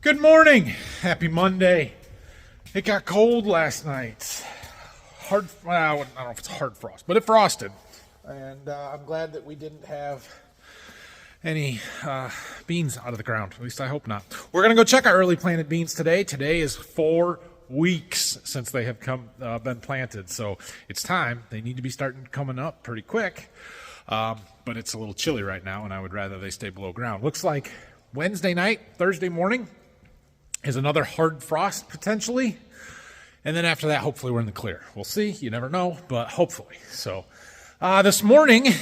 Good morning. Happy Monday. It got cold last night. Well, I don't know if it's hard frost, but it frosted. And I'm glad that we didn't have any beans out of the ground. At least I hope not. We're going to go check our early planted beans today. Today is 4 weeks since they have been planted. So it's time. They need to be starting coming up pretty quick. But it's a little chilly right now, and I would rather they stay below ground. Looks like Wednesday night, Thursday morning is another hard frost potentially. And then after that, hopefully we're in the clear. We'll see. You never know, but hopefully. So this morning I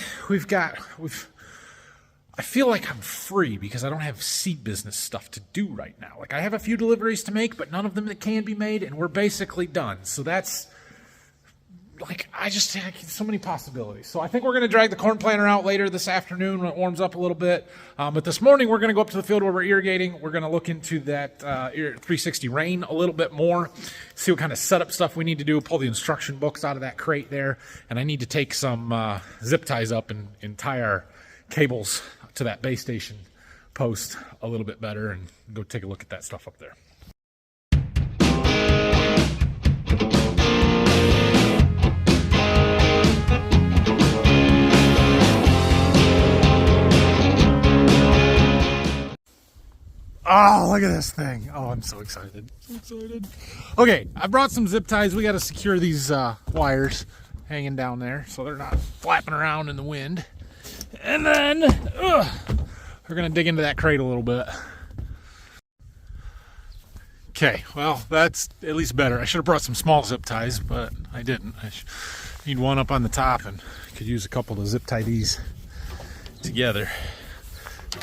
feel like I'm free because I don't have seed business stuff to do right now. Like I have a few deliveries to make, but none of them that can be made, and we're basically done. So that's like, I just have so many possibilities. So I think we're going to drag the corn planter out later this afternoon when it warms up a little bit. But this morning we're going to go up to the field where we're irrigating. We're going to look into that 360 rain a little bit more, see what kind of setup stuff we need to do, pull the instruction books out of that crate there. And I need to take some zip ties up and tie our cables to that base station post a little bit better and go take a look at that stuff up there. Oh, look at this thing. Oh, I'm so excited. So excited. Okay, I brought some zip ties. We got to secure these wires hanging down there so they're not flapping around in the wind. And then we're going to dig into that crate a little bit. Okay, well, that's at least better. I should have brought some small zip ties, but I didn't. I need one up on the top and could use a couple to zip tie these together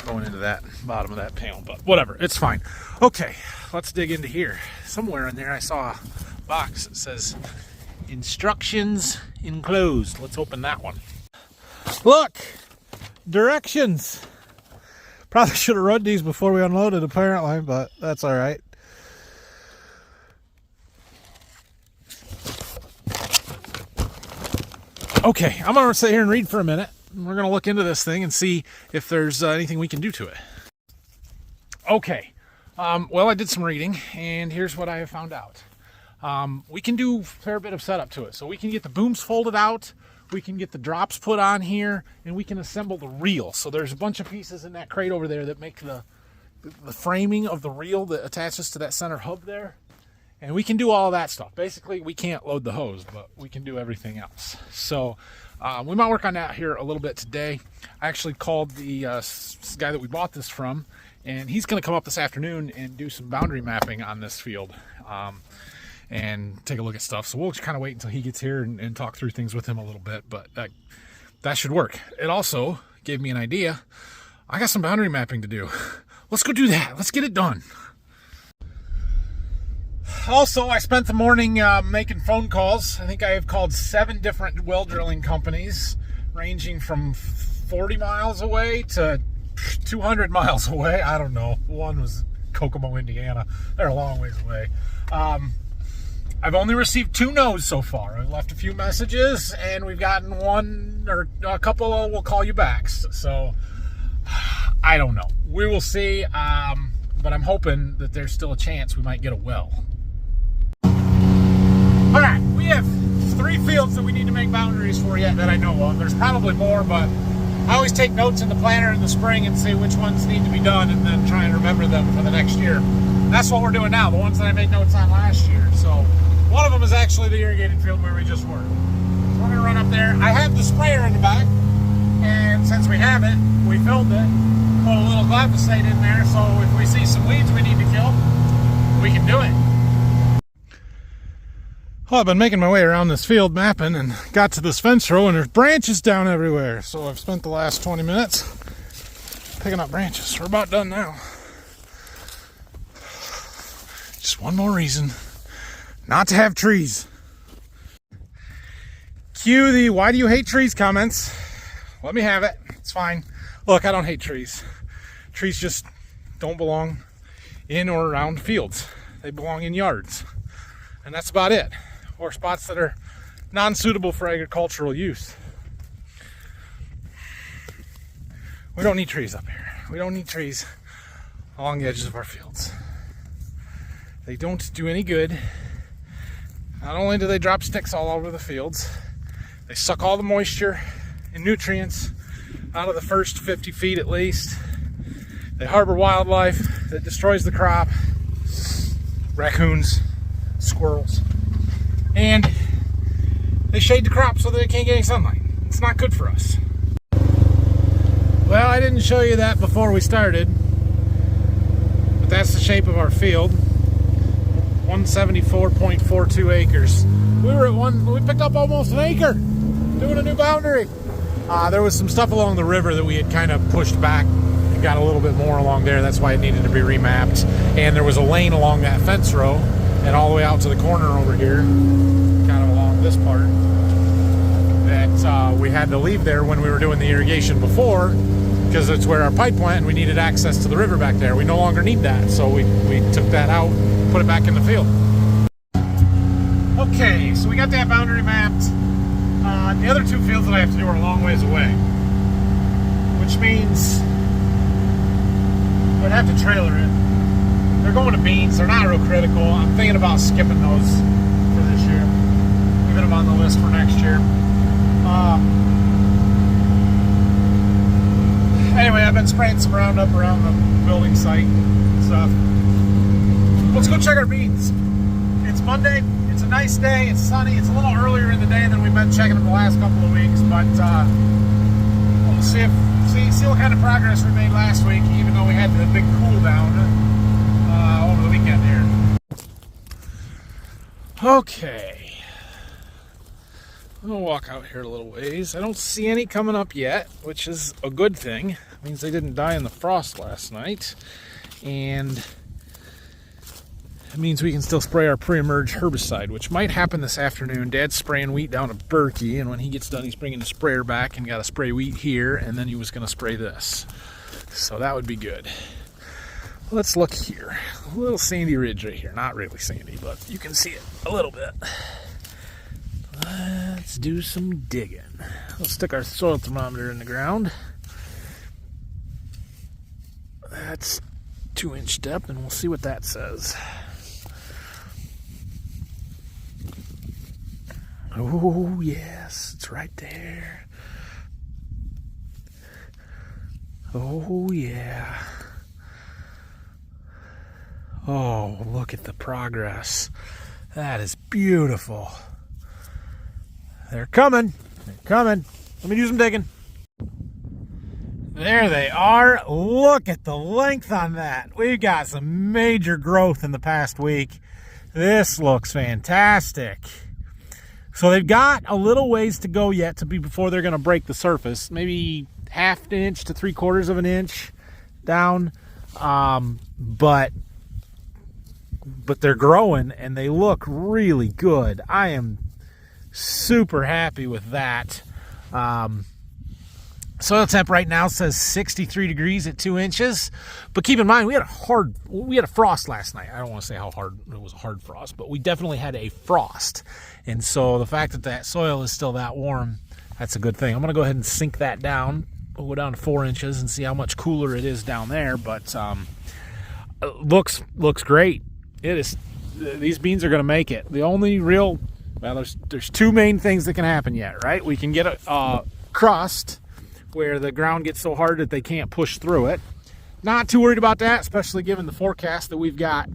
going into that bottom of that panel, but whatever, it's fine. Okay, let's dig into here. Somewhere in there I saw a box that says instructions enclosed. Let's open that one. Look, directions. Probably should have read these before we unloaded apparently, but that's all right. Okay, I'm gonna sit here and read for a minute. We're going to look into this thing and see if there's anything we can do to it. Okay, well, I did some reading, and here's what I have found out. We can do a fair bit of setup to it. So we can get the booms folded out, we can get the drops put on here, and we can assemble the reel. So there's a bunch of pieces in that crate over there that make the framing of the reel that attaches to that center hub there. And we can do all of that stuff. Basically, we can't load the hose, but we can do everything else. So we might work on that here a little bit today. I actually called the guy that we bought this from, and he's going to come up this afternoon and do some boundary mapping on this field and take a look at stuff. So we'll just kind of wait until he gets here and talk through things with him a little bit, but that should work. It also gave me an idea. I got some boundary mapping to do. Let's go do that. Let's get it done. Also, I spent the morning making phone calls. I think I have called 7 different well drilling companies, ranging from 40 miles away to 200 miles away. I don't know. One was Kokomo, Indiana. They're a long ways away. I've only received 2 no's so far. I've left a few messages, and we've gotten one or a couple will call you back. So, I don't know. We will see, but I'm hoping that there's still a chance we might get a well. All right, we have 3 fields that we need to make boundaries for yet that I know of. There's probably more, but I always take notes in the planner in the spring and see which ones need to be done and then try and remember them for the next year. That's what we're doing now, the ones that I made notes on last year. So one of them is actually the irrigated field where we just were. So we're gonna run up there. I have the sprayer in the back, and since we have it, we filled it, put a little glyphosate in there, so if we see some weeds we need to kill, we can do it. Well, I've been making my way around this field mapping and got to this fence row, and there's branches down everywhere. So I've spent the last 20 minutes picking up branches. We're about done now. Just one more reason not to have trees. Cue the "why do you hate trees" comments. Let me have it. It's fine. Look, I don't hate trees. Trees just don't belong in or around fields. They belong in yards. And that's about it. Or spots that are non-suitable for agricultural use. We don't need trees up here. We don't need trees along the edges of our fields. They don't do any good. Not only do they drop sticks all over the fields, they suck all the moisture and nutrients out of the first 50 feet at least. They harbor wildlife that destroys the crop, raccoons, squirrels, and they shade the crop so that they can't get any sunlight. It's not good for us. Well, I didn't show you that before we started, but that's the shape of our field. 174.42 acres. We picked up almost an acre doing a new boundary. There was some stuff along the river that we had kind of pushed back and got a little bit more along there. That's why it needed to be remapped. And there was a lane along that fence row and all the way out to the corner over here, kind of along this part, that we had to leave there when we were doing the irrigation before, because it's where our pipe went and we needed access to the river back there. We no longer need that, so we took that out, put it back in the field. Okay, so we got that boundary mapped. The other two fields that I have to do are a long ways away, which means we'd have to trailer it. They're going to beans. They're not real critical. I'm thinking about skipping those for this year, leaving them on the list for next year. Anyway, I've been spraying some Roundup around the building site and stuff. Let's go check our beans. It's Monday. It's a nice day. It's sunny. It's a little earlier in the day than we've been checking them the last couple of weeks, but we'll see what kind of progress we made last week, even though we had the big cool down over the weekend here. Okay. I'm gonna walk out here a little ways. I don't see any coming up yet, which is a good thing. It means they didn't die in the frost last night, and it means we can still spray our pre-emerge herbicide, which might happen this afternoon. Dad's spraying wheat down at Berkey, and when he gets done, he's bringing the sprayer back and got to spray wheat here, and then he was going to spray this. So that would be good. Let's look here. A little sandy ridge right here. Not really sandy, but you can see it a little bit. Let's do some digging. We'll stick our soil thermometer in the ground. That's 2-inch depth, and we'll see what that says. Oh, yes, it's right there. Oh, yeah. Oh, look at the progress. That is beautiful. They're coming. They're coming. Let me do some digging. There they are. Look at the length on that. We've got some major growth in the past week. This looks fantastic. So they've got a little ways to go yet before they're going to break the surface. Maybe 1/2 inch to 3/4 of an inch down. But they're growing and they look really good. I am super happy with that. Soil temp right now says 63 degrees at 2 inches, but keep in mind we had a frost last night. I don't want to say how hard it was, a hard frost, but we definitely had a frost, and so the fact that soil is still that warm, that's a good thing. I'm gonna go ahead and sink that down. We'll go down to 4 inches and see how much cooler it is down there, but looks great. It is. These beans are gonna make it. The only real, well, there's two main things that can happen yet, right? We can get a crust where the ground gets so hard that they can't push through it. Not too worried about that, especially given the forecast that we've got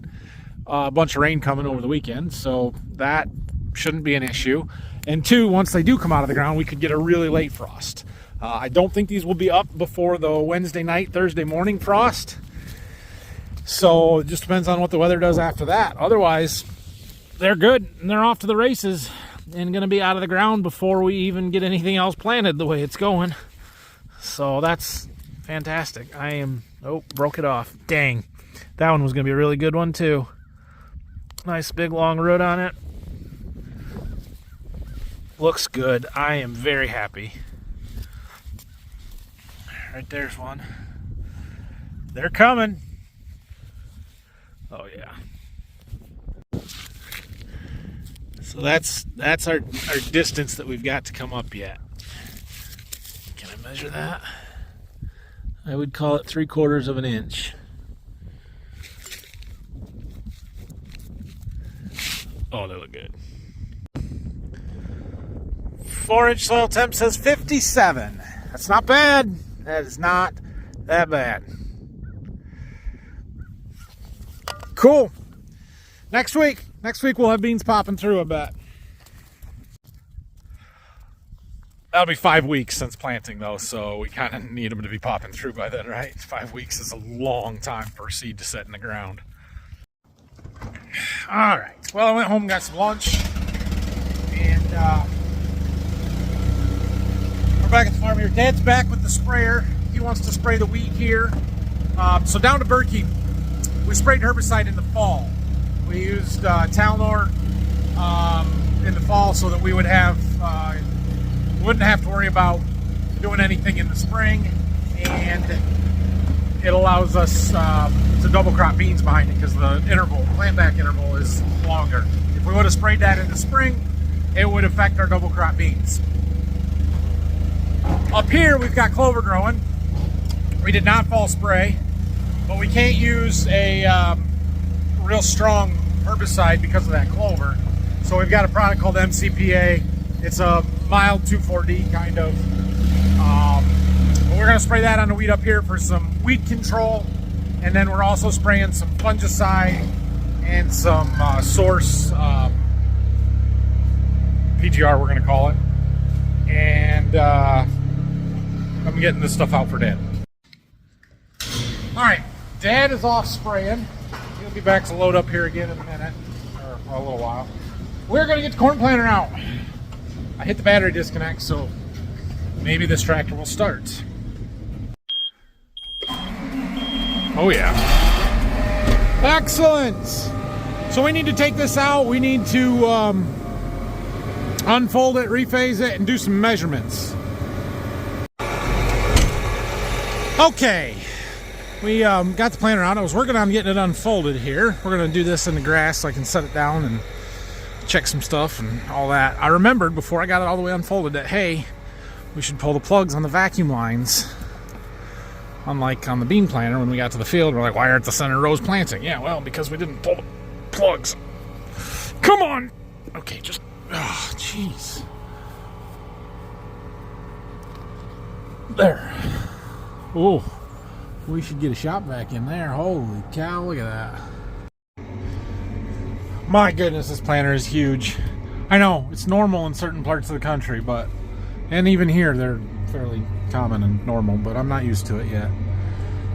a bunch of rain coming over the weekend, so that shouldn't be an issue. And two, once they do come out of the ground, we could get a really late frost. I don't think these will be up before the Wednesday night, Thursday morning frost, so it just depends on what the weather does after that. Otherwise, they're good and they're off to the races and going to be out of the ground before we even get anything else planted the way it's going. So that's fantastic. Broke it off. Dang. That one was going to be a really good one too. Nice big long root on it. Looks good. I am very happy. Right there's one. They're coming. Oh yeah. So that's our distance that we've got to come up yet. Can I measure that? I would call it 3/4 of an inch. Oh, they look good. 4-inch soil temp says 57. That's not bad. That is not that bad. Cool. Next week we'll have beans popping through, I bet. That'll be 5 weeks since planting, though, so we kind of need them to be popping through by then, right? 5 weeks is a long time for a seed to set in the ground. All right. Well, I went home and got some lunch, and we're back at the farm here. Dad's back with the sprayer. He wants to spray the wheat here. So down to Berkey, we sprayed herbicide in the fall. We used Talnor in the fall so that we would have wouldn't have to worry about doing anything in the spring, and it allows us to double crop beans behind it because the plant back interval is longer. If we would have sprayed that in the spring, it would affect our double crop beans. Up here we've got clover growing. We did not fall spray, but we can't use a real strong herbicide because of that clover. So we've got a product called MCPA. It's a mild 2,4-D kind of. We're going to spray that on the wheat up here for some weed control, and then we're also spraying some fungicide and some source PGR, we're going to call it. And I'm getting this stuff out for Dad. All right, Dad is off spraying. He'll be back to load up here again in a minute, or a little while. We're going to get the corn planter out. I hit the battery disconnect, so maybe this tractor will start. Oh yeah. Excellent. So we need to take this out. We need to unfold it, rephase it, and do some measurements. Okay. We got the planter out. I was working on getting it unfolded here. We're going to do this in the grass so I can set it down and check some stuff and all that. I remembered before I got it all the way unfolded that, hey, we should pull the plugs on the vacuum lines. Unlike on the bean planter, when we got to the field, we're like, why aren't the center rows planting? Yeah, well, because we didn't pull the plugs. Come on! Okay, just, oh, jeez. There. Oh, we should get a shop vac in there. Holy cow, look at that. My goodness, this planter is huge. I know, it's normal in certain parts of the country, and even here, they're fairly common and normal, but I'm not used to it yet.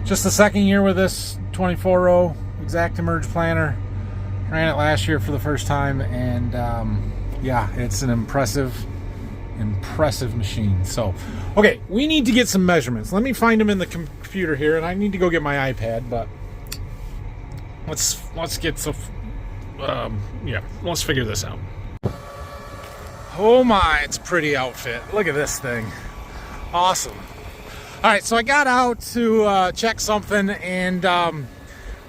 Just the second year with this 24-row exact emerge planter. Ran it last year for the first time, and yeah, it's an impressive machine. So, okay, we need to get some measurements. Let me find them in the computer here, and I need to go get my iPad, but let's get some... yeah, let's figure this out. Oh my, it's a pretty outfit. Look at this thing. Awesome. All right, so I got out to check something, and I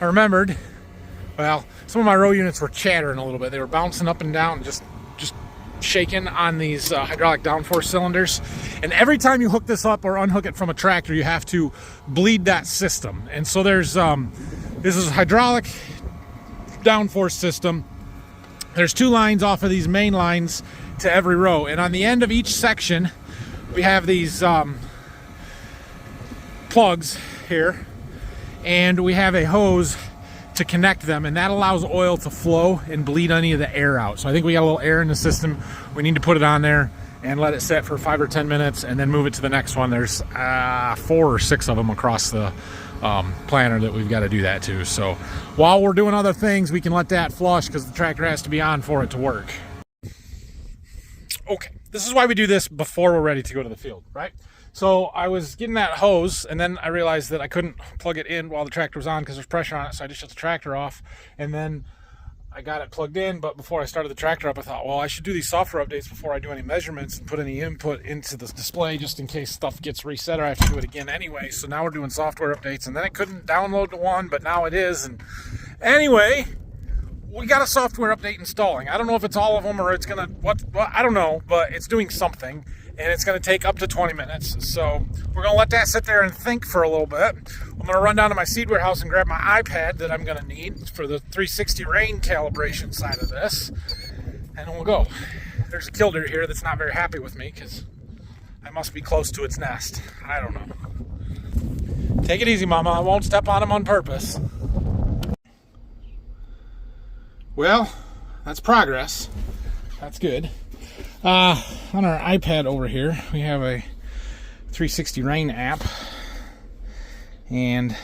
remembered, well, some of my row units were chattering a little bit. They were bouncing up and down, just shaking on these hydraulic downforce cylinders. And every time you hook this up or unhook it from a tractor, you have to bleed that system. And so there's this is a hydraulic downforce system. There's 2 lines off of these main lines to every row, and on the end of each section we have these plugs here, and we have a hose to connect them, and that allows oil to flow and bleed any of the air out. So I think we got a little air in the system. We need to put it on there and let it set for 5 or 10 minutes and then move it to the next one. There's 4 or 6 of them across the planter that we've got to do that to. So while we're doing other things, we can let that flush because the tractor has to be on for it to work. Okay, this is why we do this before we're ready to go to the field, right? So I was getting that hose, and then I realized that I couldn't plug it in while the tractor was on because there's pressure on it, so I just shut the tractor off, and then I got it plugged in. But before I started the tractor up, I thought, well, I should do these software updates before I do any measurements and put any input into the display, just in case stuff gets reset or I have to do it again anyway. So now we're doing software updates, and then I couldn't download the one, but now it is. And anyway, we got a software update installing. I don't know if it's all of them or it's gonna, I don't know, but it's doing something. and it's going to take up to 20 minutes. So we're going to let that sit there and think for a little bit. I'm going to run down to my seed warehouse and grab my iPad that I'm going to need for the 360 rain calibration side of this, and we'll go. There's a killdeer here that's not very happy with me because I must be close to its nest. I don't know. Take it easy, Mama. I won't step on him on purpose. Well, that's progress. That's good. On our iPad over here, we have a 360 rain app, and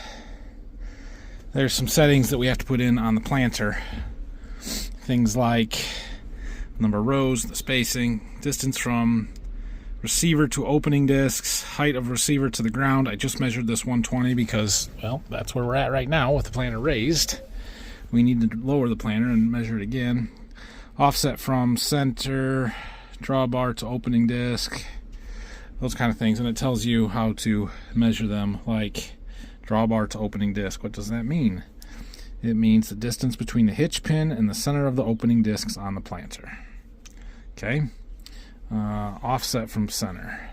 there's some settings that we have to put in on the planter. Things like number of rows, the spacing, distance from receiver to opening discs, height of receiver to the ground. I just measured this 120 because, well, that's where we're at right now with the planter raised. We need to lower the planter and measure it again. Offset from center, drawbar to opening disc, those kind of things. And it tells you how to measure them, like drawbar to opening disc. What does that mean? It means the distance between the hitch pin and the center of the opening discs on the planter. Okay. Offset from center.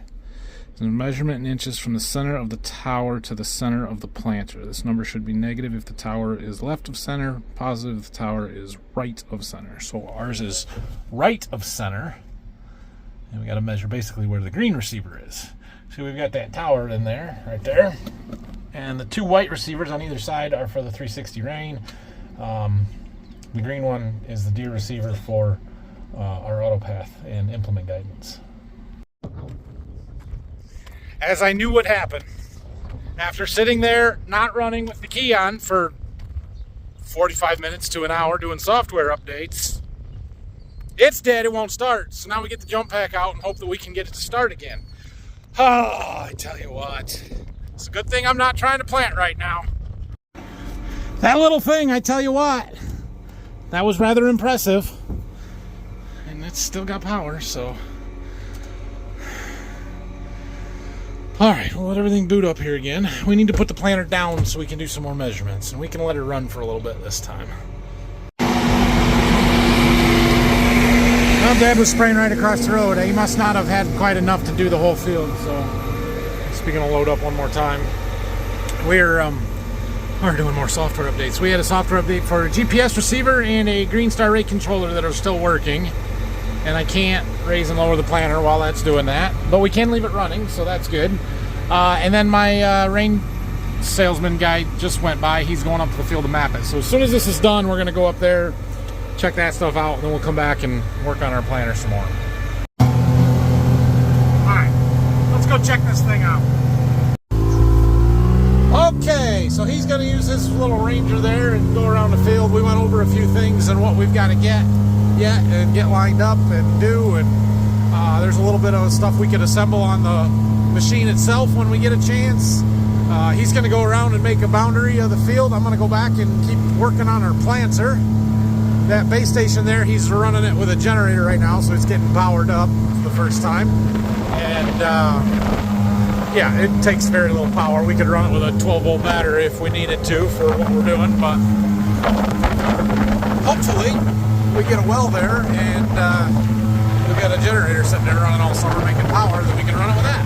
The measurement in inches from the center of the tower to the center of the planter. This number should be negative if the tower is left of center, positive if the tower is right of center. So ours is right of center. And we got to measure basically where the green receiver is. So we've got that tower in there, right there. And the two white receivers on either side are for the 360 rain. The green one is the deer receiver for our autopath and implement guidance. As I knew would happen, after sitting there not running with the key on for 45 minutes to an hour doing software updates, it's dead, it won't start. So now we get the jump pack out and hope that we can get it to start again. Oh, I tell you what, it's a good thing I'm not trying to plant right now. That little thing, I tell you what, that was rather impressive. And it's still got power, so. Alright, we'll let everything boot up here again. We need to put the planter down so we can do some more measurements, and we can let it run for a little bit this time. Well, Dad was spraying right across the road. He must not have had quite enough to do the whole field, so speaking of load up one more time, we're doing more software updates. We had a software update for a GPS receiver and a Green Star rate controller that are still working. And I can't raise and lower the planter while that's doing that, but we can leave it running, so that's good. And then my rain salesman guy just went by. He's going up to the field to map it. So as soon as this is done, we're going to go up there, check that stuff out, and then we'll come back and work on our planter some more. All right, let's go check this thing out. Okay, so he's going to use his little Ranger there and go around the field. We went over a few things and what we've got to get and get lined up and do, and there's a little bit of stuff we could assemble on the machine itself when we get a chance. He's going to go around and make a boundary of the field. I'm going to go back and keep working on our planter. That base station there, he's running it with a generator right now, so it's getting powered up for the first time. And yeah, it takes very little power. We could run it with a 12-volt battery if we needed to for what we're doing, but hopefully we get a well there, and we've got a generator sitting there running all summer making power that we can run it with that.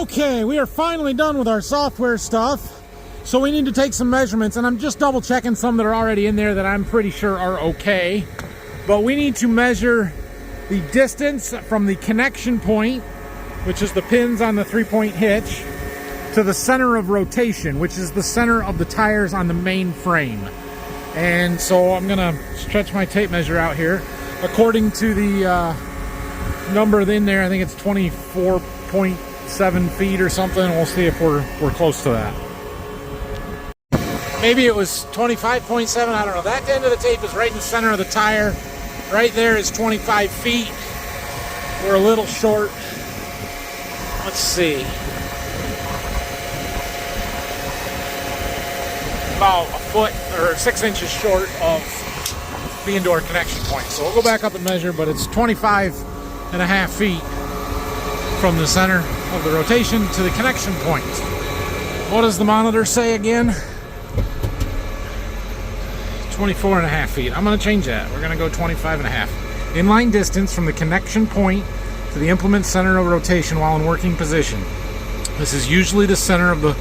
Okay, we are finally done with our software stuff, so we need to take some measurements, and I'm just double checking some that are already in there that I'm pretty sure are okay. But we need to measure the distance from the connection point, which is the pins on the 3-point hitch, to the center of rotation, which is the center of the tires on the main frame. And so I'm gonna stretch my tape measure out here. According to the number in there, I think it's 24.7 feet or something. We'll see if we're close to that. Maybe it was 25.7, I don't know. That end of the tape is right in the center of the tire. Right there is 25 feet. We're a little short. Let's see. About a foot or 6 inches short of the indoor connection point. So we'll go back up and measure, but it's 25.5 feet from the center of the rotation to the connection point. What does the monitor say again? 24.5 feet. I'm going to change that. We're going to go 25.5. inline distance from the connection point to the implement center of rotation while in working position. This is usually the center of the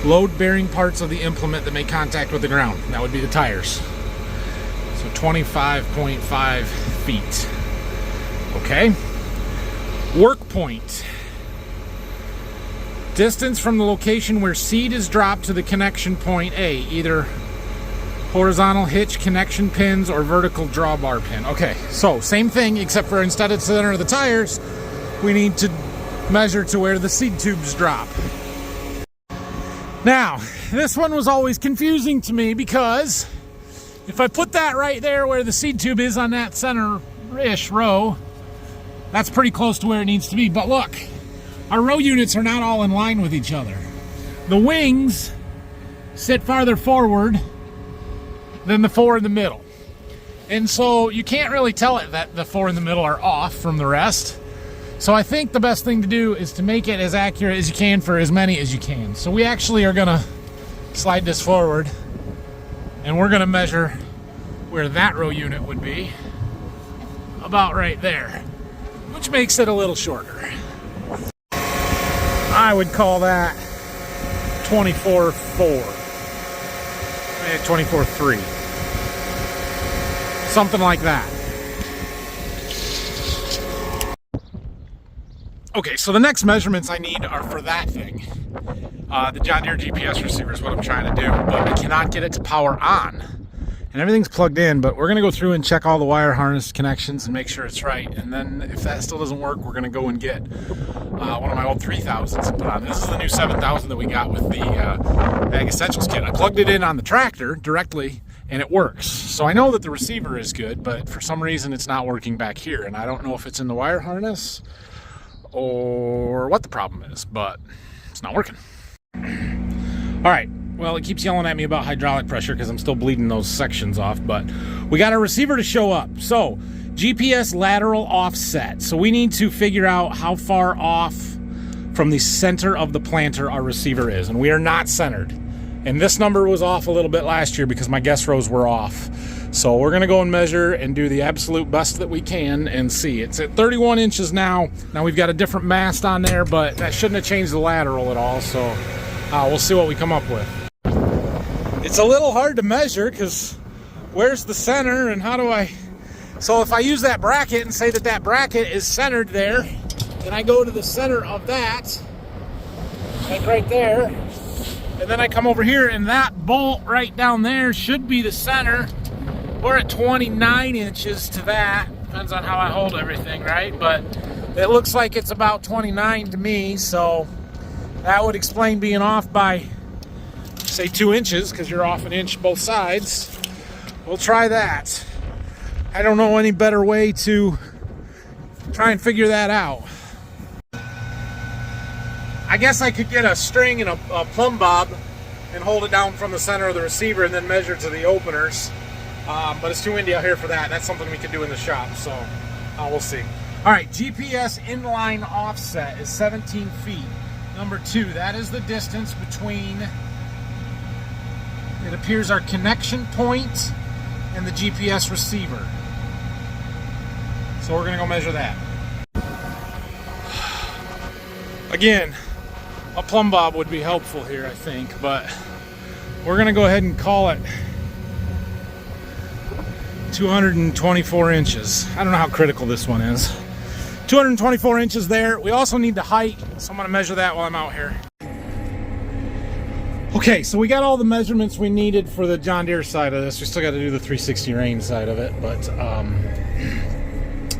load-bearing parts of the implement that make contact with the ground. That would be the tires. So 25.5 feet. Okay. Work point. Distance from the location where seed is dropped to the connection point A, either horizontal hitch connection pins or vertical drawbar pin. Okay, so same thing, except for instead of the center of the tires, we need to measure to where the seed tubes drop. Now, this one was always confusing to me because if I put that right there where the seed tube is on that center-ish row, that's pretty close to where it needs to be. But look, our row units are not all in line with each other. The wings sit farther forward than the four in the middle. And so you can't really tell it that the four in the middle are off from the rest. So I think the best thing to do is to make it as accurate as you can for as many as you can. So we actually are gonna slide this forward and we're gonna measure where that row unit would be, about right there, which makes it a little shorter. I would call that 24.4. 24.3. Something like that. Okay, so the next measurements I need are for that thing. The John Deere GPS receiver is what I'm trying to do, but I cannot get it to power on. And everything's plugged in, but we're gonna go through and check all the wire harness connections and make sure it's right. And then if that still doesn't work, we're gonna go and get one of my old 3000s and put on. This is the new 7000 that we got with the Ag Essentials kit. I plugged it in on the tractor directly and it works. So I know that the receiver is good, but for some reason it's not working back here. And I don't know if it's in the wire harness or what the problem is, but it's not working. All right. Well, it keeps yelling at me about hydraulic pressure because I'm still bleeding those sections off, but we got our receiver to show up. So, GPS lateral offset. So we need to figure out how far off from the center of the planter our receiver is, and we are not centered. And this number was off a little bit last year because my guess rows were off. So we're gonna go and measure and do the absolute best that we can and see. It's at 31 inches now. Now we've got a different mast on there, but that shouldn't have changed the lateral at all. So we'll see what we come up with. It's a little hard to measure because where's the center and how do I... So if I use that bracket and say that that bracket is centered there, then I go to the center of that, like right there, and then I come over here and that bolt right down there should be the center. We're at 29 inches to that. Depends on how I hold everything, right? But it looks like it's about 29 to me, so that would explain being off by, say, 2 inches, because you're off an inch both sides. We'll try that. I don't know any better way to try and figure that out. I guess I could get a string and a plumb bob and hold it down from the center of the receiver and then measure to the openers. But it's too windy out here for that. That's something we could do in the shop, so we'll see. All right, GPS inline offset is 17 feet. Number 2, that is the distance between, it appears, our connection point and the GPS receiver. So we're gonna go measure that. Again, a plumb bob would be helpful here, I think, but we're gonna go ahead and call it 224 inches. I don't know how critical this one is. 224 inches there. We also need the height, so I'm gonna measure that while I'm out here. Okay, so we got all the measurements we needed for the John Deere side of this. We still got to do the 360 Rain side of it, but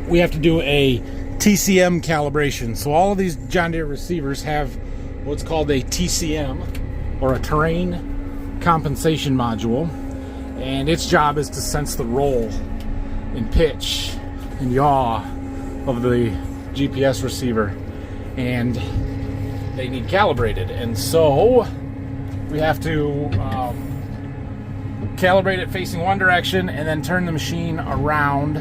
we have to do a TCM calibration. So all of these John Deere receivers have what's called a TCM, or a terrain compensation module, and its job is to sense the roll and pitch and yaw of the GPS receiver, and they need calibrated. And so we have to calibrate it facing one direction and then turn the machine around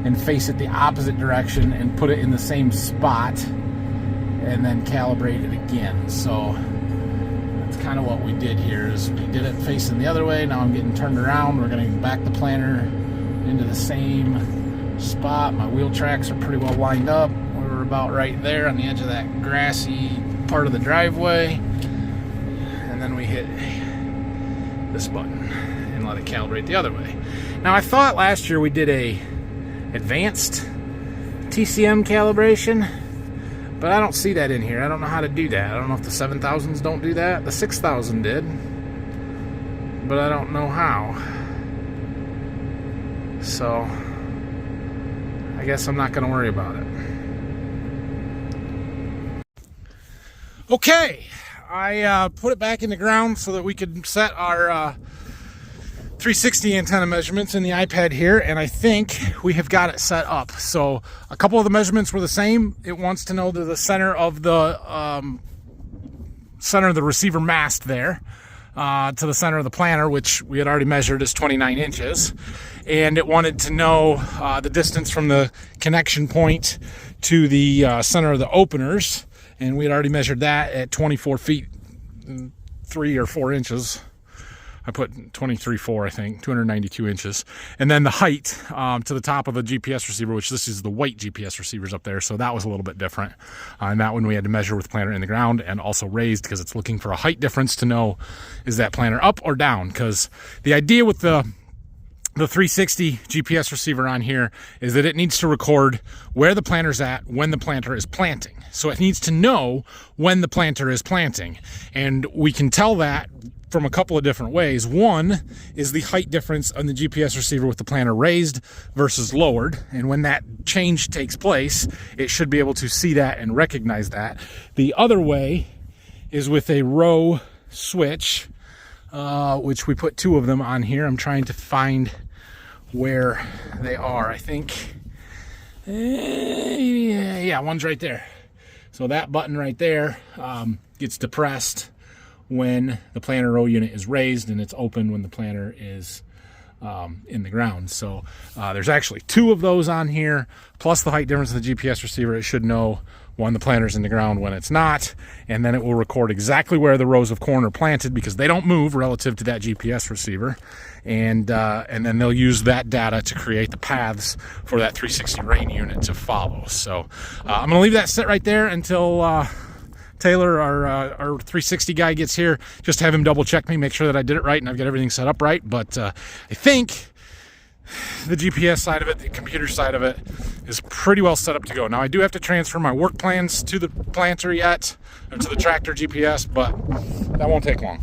and face it the opposite direction and put it in the same spot and then calibrate it again. So that's kind of what we did here. Is we did it facing the other way. Now I'm getting turned around. We're going to back the planter into the same spot. My wheel tracks are pretty well lined up. We're about right there on the edge of that grassy part of the driveway. And then we hit this button and let it calibrate the other way. Now I thought last year we did a advanced TCM calibration, but I don't see that in here. I don't know how to do that. I don't know if the 7000s don't do that. The 6000 did, but I don't know how. So I guess I'm not going to worry about it. Okay, I put it back in the ground so that we could set our 360 antenna measurements in the iPad here, and I think we have got it set up. So a couple of the measurements were the same. It wants to know the center of the receiver mast there to the center of the planter, which we had already measured is 29 inches. And it wanted to know the distance from the connection point to the center of the openers, and we had already measured that at 24 feet 3 or 4 inches. I put 23.4, I think, 292 inches. And then the height to the top of the GPS receiver, which this is the white GPS receivers up there, so that was a little bit different. And that one we had to measure with planter in the ground and also raised, because it's looking for a height difference to know, is that planter up or down? Because the idea with the 360 GPS receiver on here is that it needs to record where the planter's at when the planter is planting. So it needs to know when the planter is planting. And we can tell that from a couple of different ways. One is the height difference on the GPS receiver with the planter raised versus lowered. And when that change takes place, it should be able to see that and recognize that. The other way is with a row switch, which we put 2 of them on here. I'm trying to find where they are. I think, yeah, one's right there. So that button right there gets depressed when the planter row unit is raised, and it's open when the planter is in the ground. So there's actually 2 of those on here, plus the height difference of the GPS receiver. It should know when the planter's in the ground, when it's not, and then it will record exactly where the rows of corn are planted, because they don't move relative to that GPS receiver. And then they'll use that data to create the paths for that 360 rain unit to follow. So I'm going to leave that sit right there until Taylor, our 360 guy, gets here, just to have him double check me, make sure that I did it right and I've got everything set up right. But I think the GPS side of it, the computer side of it, is pretty well set up to go. Now I do have to transfer my work plans to the planter yet, or to the tractor GPS, but that won't take long.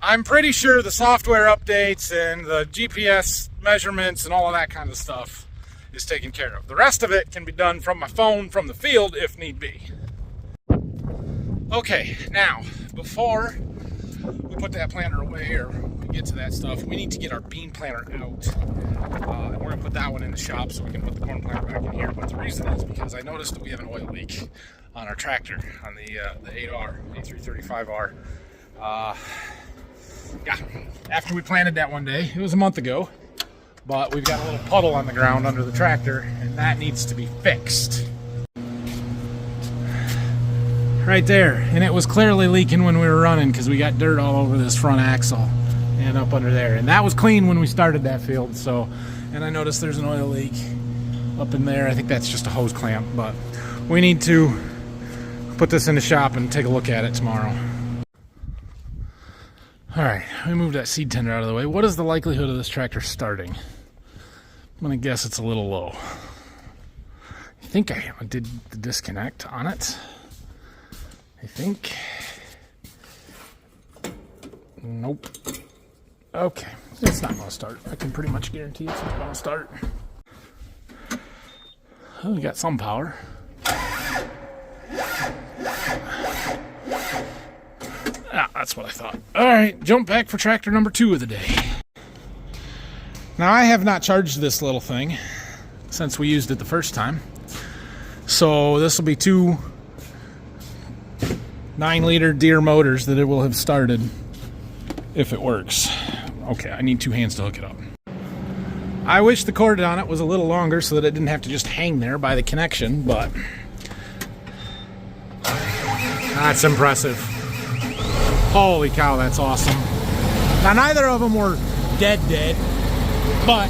I'm pretty sure the software updates and the GPS measurements and all of that kind of stuff is taken care of. The rest of it can be done from my phone from the field if need be. Okay, now before we put that planter away or we get to that stuff, we need to get our bean planter out. And we're gonna put that one in the shop so we can put the corn planter back in here. But the reason is because I noticed that we have an oil leak on our tractor, on the 8R, A335R. Yeah, after we planted that one day, it was a month ago, but we've got a little puddle on the ground under the tractor, and that needs to be fixed. Right there, and it was clearly leaking when we were running because we got dirt all over this front axle and up under there, and that was clean when we started that field. So, and I noticed there's an oil leak up in there. I think that's just a hose clamp, but we need to put this in the shop and take a look at it tomorrow. All right, we moved that seed tender out of the way. What is the likelihood of this tractor starting? I'm gonna guess it's a little low. I think I did the disconnect on it. I think. Nope. Okay, it's not gonna start. I can pretty much guarantee it's not gonna start. Oh, we got some power. Ah, that's what I thought. All right, jump back for tractor number 2 of the day. Now, I have not charged this little thing since we used it the first time. So this will be 2 9-liter Deere motors that it will have started if it works. Okay, I need 2 hands to hook it up. I wish the cord on it was a little longer so that it didn't have to just hang there by the connection, but that's impressive. Holy cow, that's awesome. Now, neither of them were dead, but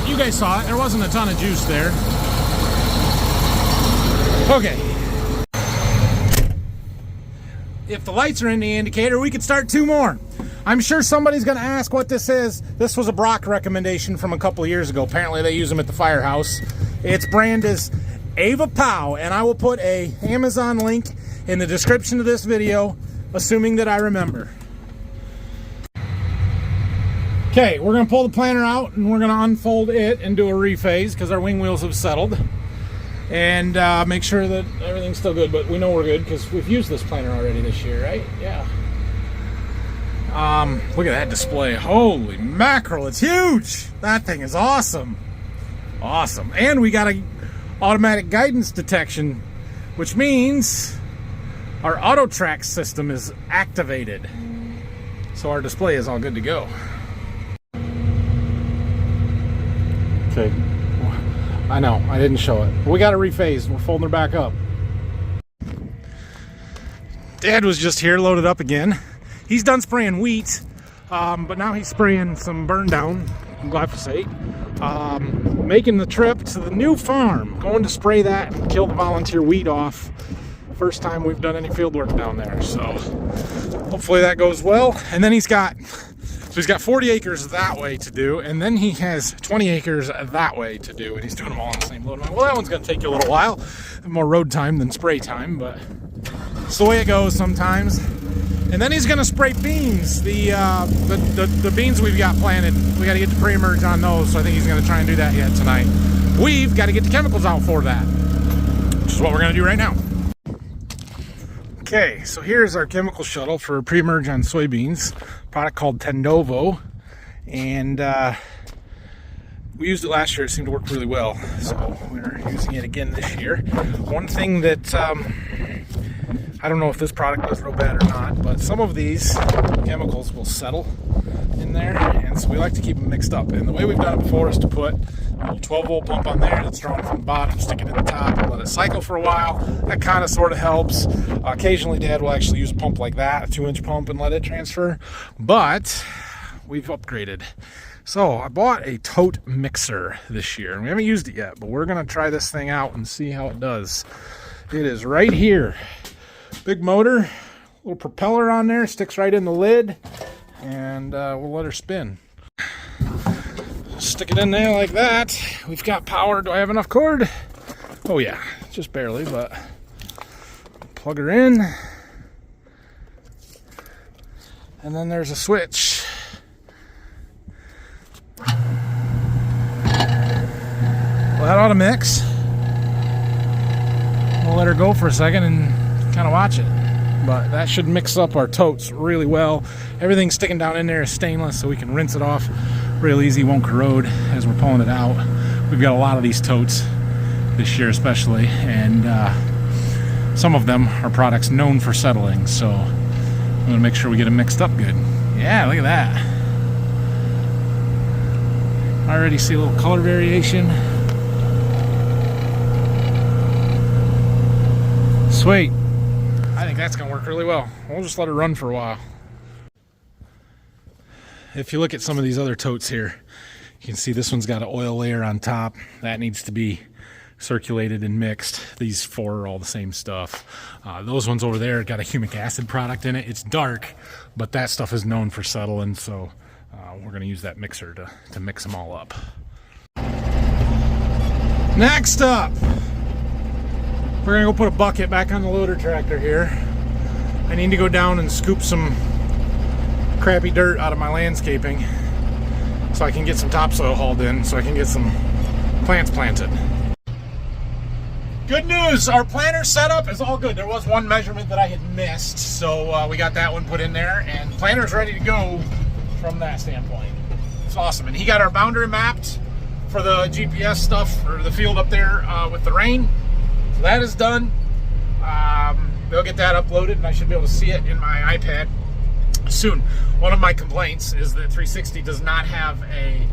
you guys saw it. There wasn't a ton of juice there. Okay. If the lights are in the indicator, we could start 2 more. I'm sure somebody's going to ask what this is. This was a Brock recommendation from a couple of years ago. Apparently they use them at the firehouse. Its brand is Ava Pow, and I will put a Amazon link in the description of this video, assuming that I remember. Okay, we're going to pull the planter out and we're going to unfold it and do a rephase because our wing wheels have settled. And make sure that everything's still good, but we know we're good because we've used this planter already this year, right? Yeah. Look at that display. Holy mackerel, it's huge. That thing is awesome. Awesome. And we got a automatic guidance detection, which means our auto track system is activated. So our display is all good to go. Okay. I know, I didn't show it. We got it rephased. We're folding her back up. Dad was just here, loaded up again. He's done spraying wheat, but now he's spraying some burn down, glyphosate. Making the trip to the new farm, going to spray that and kill the volunteer weed off. First time we've done any field work down there, so hopefully that goes well. And then he's got 40 acres that way to do, and then he has 20 acres that way to do, and he's doing them all on the same load. Well, that one's going to take you a little while, more road time than spray time, but it's the way it goes sometimes. And then he's going to spray beans, the beans we've got planted. We got to get the pre-emerge on those, so I think he's going to try and do that yet tonight. We've got to get the chemicals out for that, which is what we're going to do right now. Okay, so here's our chemical shuttle for pre-emerge on soybeans, a product called Tendovo, and we used it last year. It seemed to work really well, so we're using it again this year. One thing that I don't know if this product does real bad or not, but some of these chemicals will settle in there, and so we like to keep them mixed up. And the way we've done it before is to put a little 12-volt pump on there that's drawn from the bottom, stick it in the top, and let it cycle for a while. That kind of sort of helps. Occasionally, Dad will actually use a pump like that, a 2-inch pump, and let it transfer. But we've upgraded. So I bought a tote mixer this year, and we haven't used it yet, but we're going to try this thing out and see how it does. It is right here. Big motor, little propeller on there, sticks right in the lid, and we'll let her spin. Stick it in there like that. We've got power. Do I have enough cord? Oh yeah, just barely, but plug her in. And then there's a switch. Well, that ought to mix. We'll let her go for a second and kind of watch it, but that should mix up our totes really well. Everything sticking down in there is stainless, so we can rinse it off real easy, won't corrode as we're pulling it out. We've got a lot of these totes this year especially, and some of them are products known for settling, so I'm gonna make sure we get them mixed up good. Yeah, look at that. I already see a little color variation. Sweet. I think that's gonna work really well. We'll just let it run for a while. If you look at some of these other totes here, you can see this one's got an oil layer on top. That needs to be circulated and mixed. These 4 are all the same stuff. Those ones over there got a humic acid product in it. It's dark, but that stuff is known for settling, so we're gonna use that mixer to mix them all up. Next up, we're gonna go put a bucket back on the loader tractor here. I need to go down and scoop some crappy dirt out of my landscaping so I can get some topsoil hauled in so I can get some plants planted. Good news, our planter setup is all good. There was one measurement that I had missed, so we got that one put in there, and the planter's ready to go from that standpoint. It's awesome. And he got our boundary mapped for the GPS stuff for the field up there with the rain. So that is done. They'll get that uploaded, and I should be able to see it in my iPad soon. One of my complaints is that 360 does not have a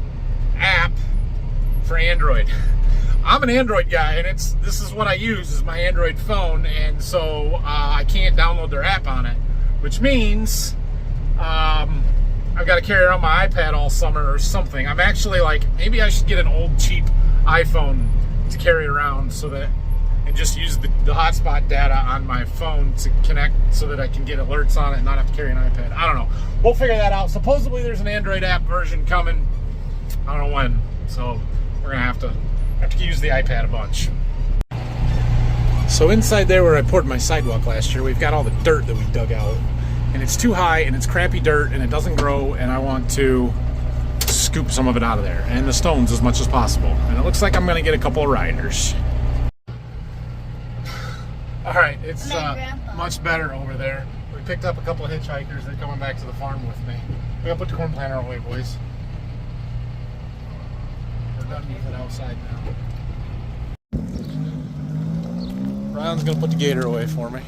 app for Android. I'm an Android guy, and this is what I use is my Android phone, and so I can't download their app on it, which means I've I've got to carry around my iPad all summer or something. I'm actually like, maybe I should get an old cheap iPhone to carry around so that, and just use the hotspot data on my phone to connect so that I can get alerts on it and not have to carry an iPad. I don't know. We'll figure that out. Supposedly there's an Android app version coming. I don't know when. So we're gonna have to use the iPad a bunch. So inside there where I poured my sidewalk last year, we've got all the dirt that we dug out. And it's too high and it's crappy dirt and it doesn't grow, and I want to scoop some of it out of there. And the stones as much as possible. And it looks like I'm gonna get a couple of riders. All right, it's much better over there. We picked up a couple of hitchhikers. They're coming back to the farm with me. We gotta put the corn planter away, boys. We're done with it outside now. Ron's gonna put the gator away for me.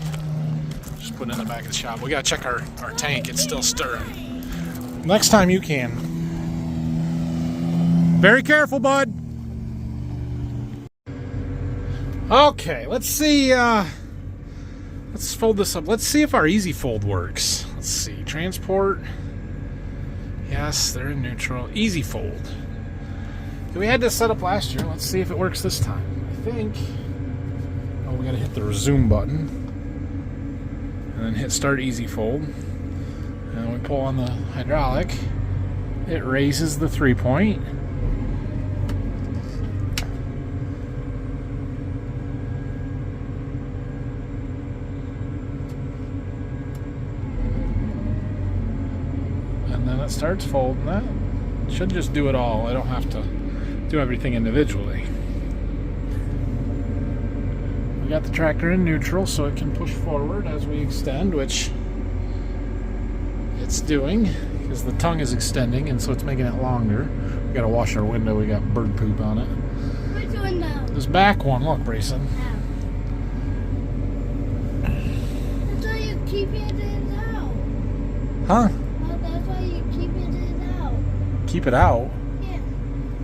Just put it in the back of the shop. We gotta check our tank. It's still stirring. Next time you can. Very careful, bud. Okay, let's see. Let's fold this up. Let's see if our easy fold works. Let's see. Transport. Yes, they're in neutral. Easy fold. We had this set up last year. Let's see if it works this time. I think. Oh, we gotta hit the resume button. And then hit start easy fold. And we pull on the hydraulic. It raises the 3-point. Then it starts folding. That should just do it all. I don't have to do everything individually. We got the tractor in neutral so it can push forward as we extend, which it's doing because the tongue is extending, and so it's making it longer. We got to wash our window. We got bird poop on it. Which window? This back one. Look, Brayson. That's why you keep it out. Huh? Keep it out? Yeah.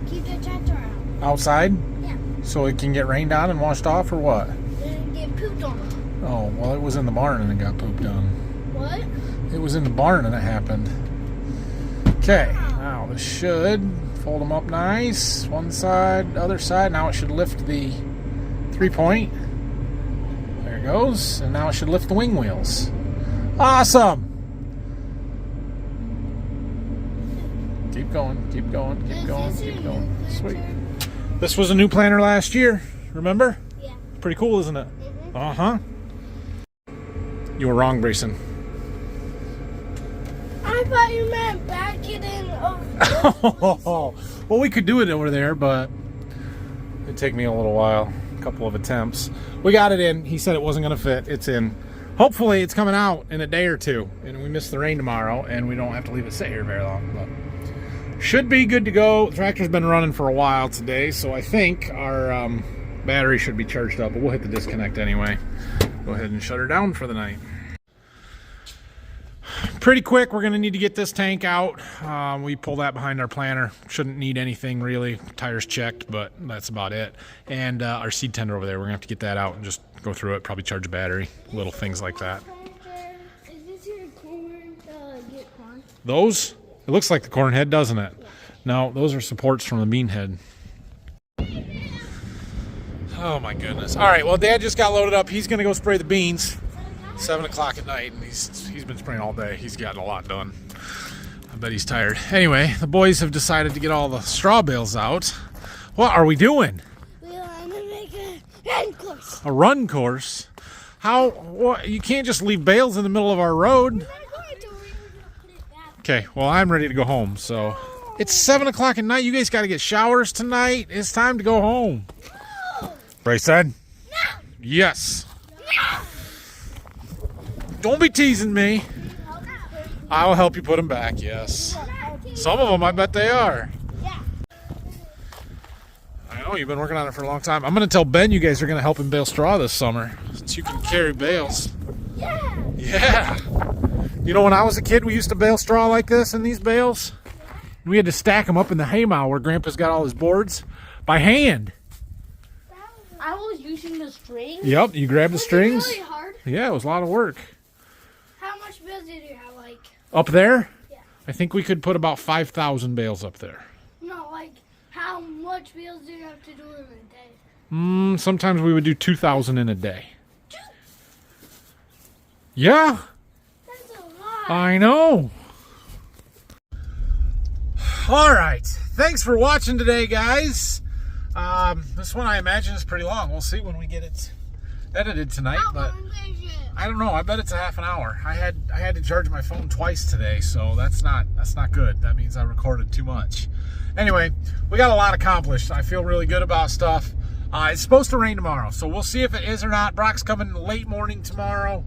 Keep the tractor out. Outside? Yeah. So it can get rained on and washed off, or what? Then get pooped on. Oh, well, it was in the barn and it got pooped on. What? It was in the barn and it happened. Okay, now this should fold them up nice. One side, other side. Now it should lift the 3-point. There it goes. And now it should lift the wing wheels. Awesome! Keep going, keep going, keep going, keep going. Sweet. This was a new planter last year, remember? Yeah. Pretty cool, isn't it? Mm-hmm. Uh-huh. You were wrong, Brayson. I thought you meant back it in Oh, well, we could do it over there, but it'd take me a little while. A couple of attempts. We got it in. He said it wasn't going to fit. It's in. Hopefully, it's coming out in a day or two. And we miss the rain tomorrow, and we don't have to leave it sit here very long. But should be good to go. The tractor's been running for a while today, so I think our battery should be charged up, but we'll hit the disconnect anyway. Go ahead and shut her down for the night. Pretty quick, we're going to need to get this tank out. We pull that behind our planter. Shouldn't need anything really. Tires checked, but that's about it. And our seed tender over there, we're going to have to get that out and just go through it, probably charge a battery, little things like that. Is this your corn to get corn? Those? It looks like the corn head, doesn't it? No, those are supports from the bean head. Oh my goodness. All right, well, Dad just got loaded up. He's going to go spray the beans. 7 o'clock at night, and he's been spraying all day. He's gotten a lot done. I bet he's tired. Anyway, the boys have decided to get all the straw bales out. What are we doing? We want to make a run course. A run course? How? What? You can't just leave bales in the middle of our road. Okay, well, I'm ready to go home, so. It's 7 o'clock at night. You guys got to get showers tonight. It's time to go home. No. Brayson? No. Yes. No. Don't be teasing me. I will help you put them back, yes. Some of them, I bet they are. Yeah. I know, you've been working on it for a long time. I'm going to tell Ben you guys are going to help him bale straw this summer, since you can carry bales. Yeah. Yeah. You know, when I was a kid, we used to bale straw like this in these bales. And we had to stack them up in the hay mow where Grandpa's got all his boards by hand. I was using the strings. Yep, you grab the strings. Was it really hard? Yeah, it was a lot of work. How much bales did you have, like? Up there? Yeah. I think we could put about 5,000 bales up there. No, like how much bales do you have to do in a day? Sometimes we would do 2,000 in a day. Yeah, That's a lot. I know. All right. Thanks for watching today, guys. This one I imagine is pretty long. We'll see when we get it edited tonight, but I don't know. I bet it's a half an hour. I had to charge my phone twice today, so that's not good. That means I recorded too much. Anyway, we got a lot accomplished. I feel really good about stuff. It's supposed to rain tomorrow, so we'll see if it is or not. Brock's coming late morning tomorrow.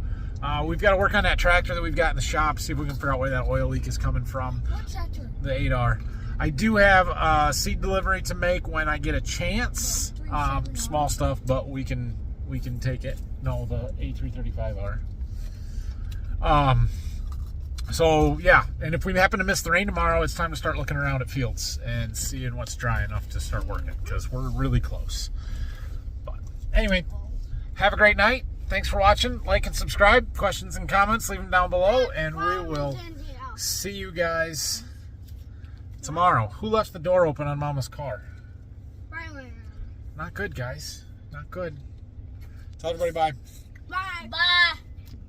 We've got to work on that tractor that we've got in the shop, see if we can figure out where that oil leak is coming from. What tractor? The 8R. I do have seed delivery to make when I get a chance. Small stuff, but we can take it. No, the A335R. So yeah, and if we happen to miss the rain tomorrow, it's time to start looking around at fields and seeing what's dry enough to start working, because we're really close. But anyway, have a great night. Thanks for watching. Like and subscribe. Questions and comments, leave them down below, and we will see you guys tomorrow. Who left the door open on Mama's car? Not good, guys. Not good. Tell everybody bye. Bye. Bye.